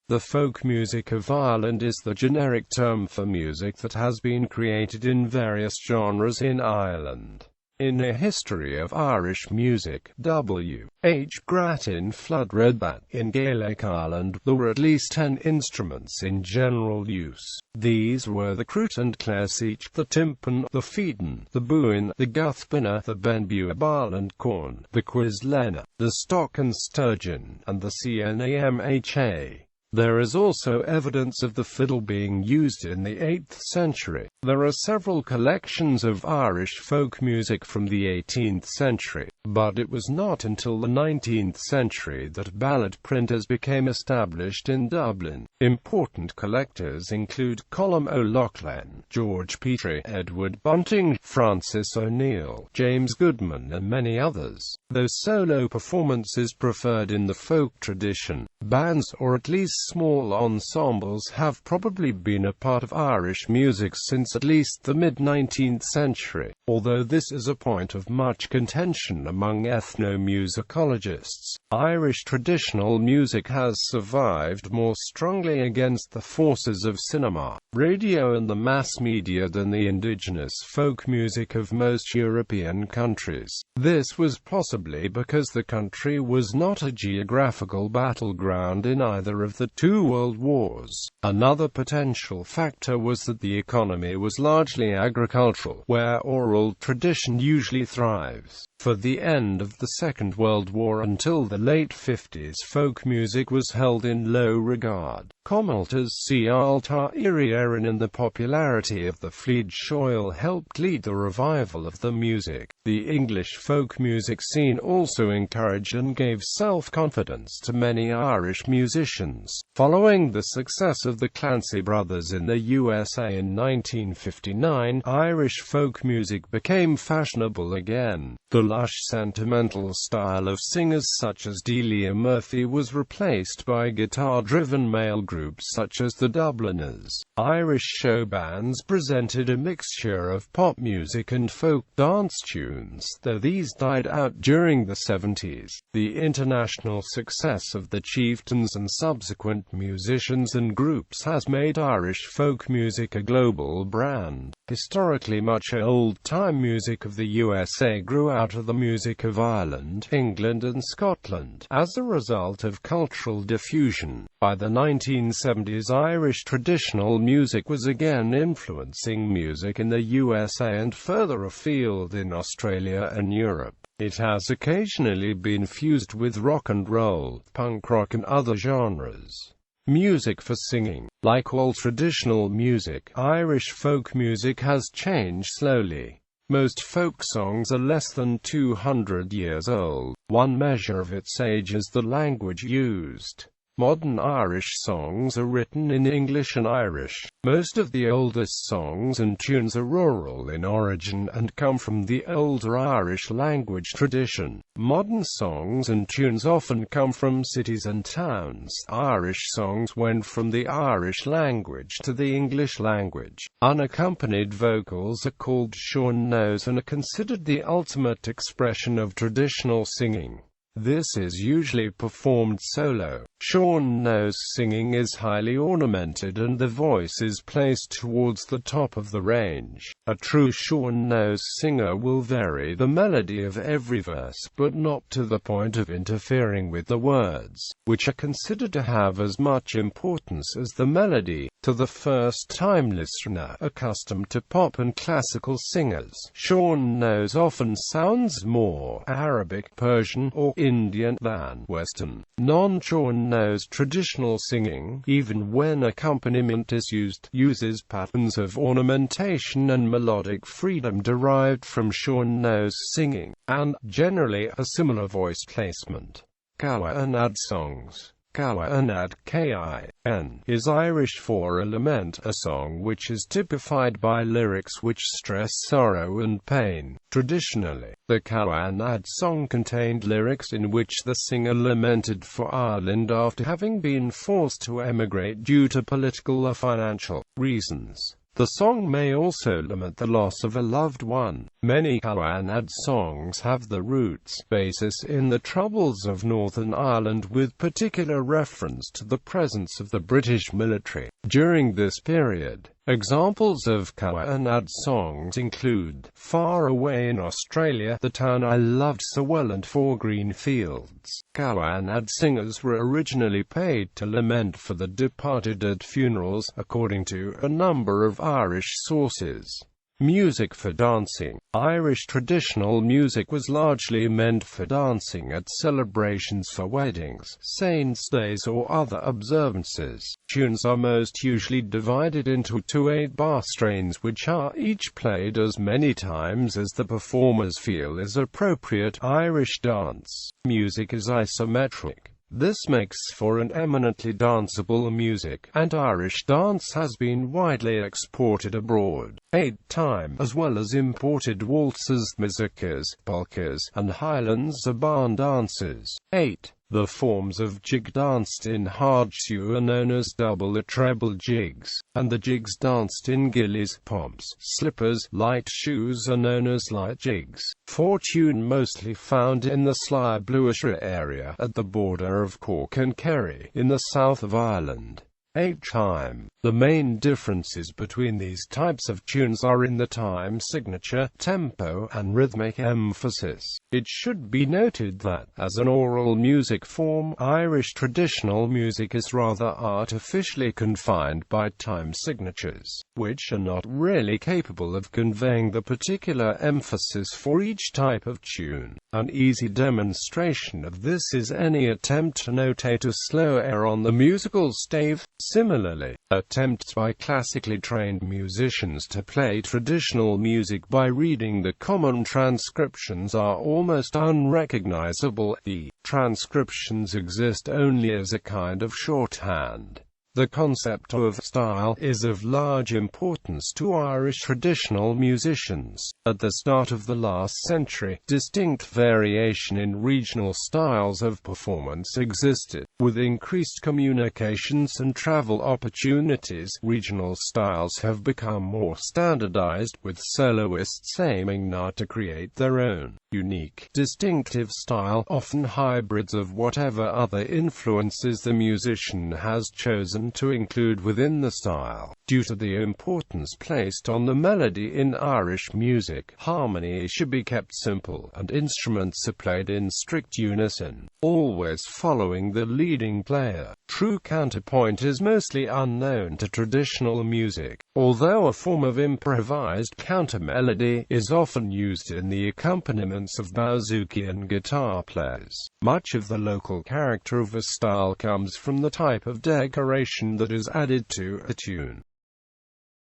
The folk music of Ireland is the generic term for music that has been created in various genres in Ireland. In A History of Irish Music, W.H.Grattan Flood read that, in Gaelic Ireland, there were at least 10 instruments in general use. These were the crwt and clairseach, the timpan, the feeden, the buin, the gathbina, the benbuabal and corn, the quislena, the stock and sturgeon, and the cnamha. There is also evidence of the fiddle being used in the 8th century. There are several collections of Irish folk music from the 18th century, but it was not until the 19th century that ballad printers became established in Dublin. Important collectors include Colm O'Loughlin, George Petrie, Edward Bunting, Francis O'Neill, James Goodman and many others. Though solo performance is preferred in the folk tradition, bands or at least small ensembles have probably been a part of Irish music since at least the mid-19th century, although this is a point of much contention among ethnomusicologists. Irish traditional music has survived more strongly against the forces of cinema, radio and the mass media than the indigenous folk music of most European countries. This was possibly because the country was not a geographical battleground in either of the two world wars. Another potential factor was that the economy was largely agricultural, where oral tradition usually thrives. For the end of the Second World War until the late 50s, folk music was held in low regard. Comhaltas Alta Iriaran and the popularity of the Flead Shoil helped lead the revival of the music. The English folk music scene also encouraged and gave self-confidence to many Irish musicians. Following the success of the Clancy Brothers in the USA in 1959, Irish folk music became fashionable again. The lush, sentimental style of singers such as Delia Murphy was replaced by guitar-driven male groups such as the Dubliners. Irish show bands presented a mixture of pop music and folk dance tunes, though these died out during the 70s. The international success of the Chieftains and subsequent musicians and groups has made Irish folk music a global brand. Historically, much old-time music of the USA grew out of the music of Ireland, England and Scotland, as a result of cultural diffusion. By the 1970s, Irish traditional music was again influencing music in the USA and further afield in Australia and Europe. It has occasionally been fused with rock and roll, punk rock and other genres. Music for singing. Like all traditional music, Irish folk music has changed slowly. Most folk songs are less than 200 years old. One measure of its age is the language used. Modern Irish songs are written in English and Irish. Most of the oldest songs and tunes are rural in origin and come from the older Irish language tradition. Modern songs and tunes often come from cities and towns. Irish songs went from the Irish language to the English language. Unaccompanied vocals are called sean-nós and are considered the ultimate expression of traditional singing. This is usually performed solo. Sean-nós singing is highly ornamented and the voice is placed towards the top of the range. A true sean-nós singer will vary the melody of every verse, but not to the point of interfering with the words, which are considered to have as much importance as the melody. To the first-time listener, accustomed to pop and classical singers, sean-nós often sounds more Arabic, Persian, or Indian than Western. Non-sean-nós traditional singing, even when accompaniment is used, uses patterns of ornamentation and melodic freedom derived from sean-nós singing, and, generally, a similar voice placement. Cawa-anad songs. Cawa-anad, K-I-N, is Irish for a lament, a song which is typified by lyrics which stress sorrow and pain. Traditionally, the Cawa-anad song contained lyrics in which the singer lamented for Ireland after having been forced to emigrate due to political or financial reasons. The song may also lament the loss of a loved one. Many counter songs have the roots basis in the Troubles of Northern Ireland, with particular reference to the presence of the British military during this period. Examples of counter songs include Far Away in Australia, The Town I Loved So Well, and Four Green Fields. Counter singers were originally paid to lament for the departed at funerals, according to a number of Irish sources. Music for dancing. Irish traditional music was largely meant for dancing at celebrations for weddings, saints' days, or other observances. Tunes are most usually divided into 2 8-bar strains, which are each played as many times as the performers feel is appropriate. Irish dance music is isometric. This makes for an eminently danceable music, and Irish dance has been widely exported abroad. 8-time, as well as imported waltzes, mazurkas, polkas, and Highlands are barn dances. 8. The forms of jig danced in hard shoe are known as double or treble jigs, and the jigs danced in gillies, pomps, slippers, light shoes are known as light jigs. 4. Tune mostly found in the Sligo Bluashire area, at the border of Cork and Kerry, in the south of Ireland. 8-time. The main differences between these types of tunes are in the time signature, tempo, and rhythmic emphasis. It should be noted that, as an oral music form, Irish traditional music is rather artificially confined by time signatures, which are not really capable of conveying the particular emphasis for each type of tune. An easy demonstration of this is any attempt to notate a slow air on the musical stave. Similarly, attempts by classically trained musicians to play traditional music by reading the common transcriptions are almost unrecognizable. The transcriptions exist only as a kind of shorthand. The concept of style is of large importance to Irish traditional musicians. At the start of the last century, distinct variation in regional styles of performance existed. With increased communications and travel opportunities, regional styles have become more standardized, with soloists aiming now to create their own unique, distinctive style, often hybrids of whatever other influences the musician has chosen to include within the style. Due to the importance placed on the melody in Irish music, harmony should be kept simple, and instruments are played in strict unison, always following the leading player. True counterpoint is mostly unknown to traditional music, although a form of improvised countermelody is often used in the accompaniments of bouzouki and guitar players. Much of the local character of a style comes from the type of decoration that is added to a tune.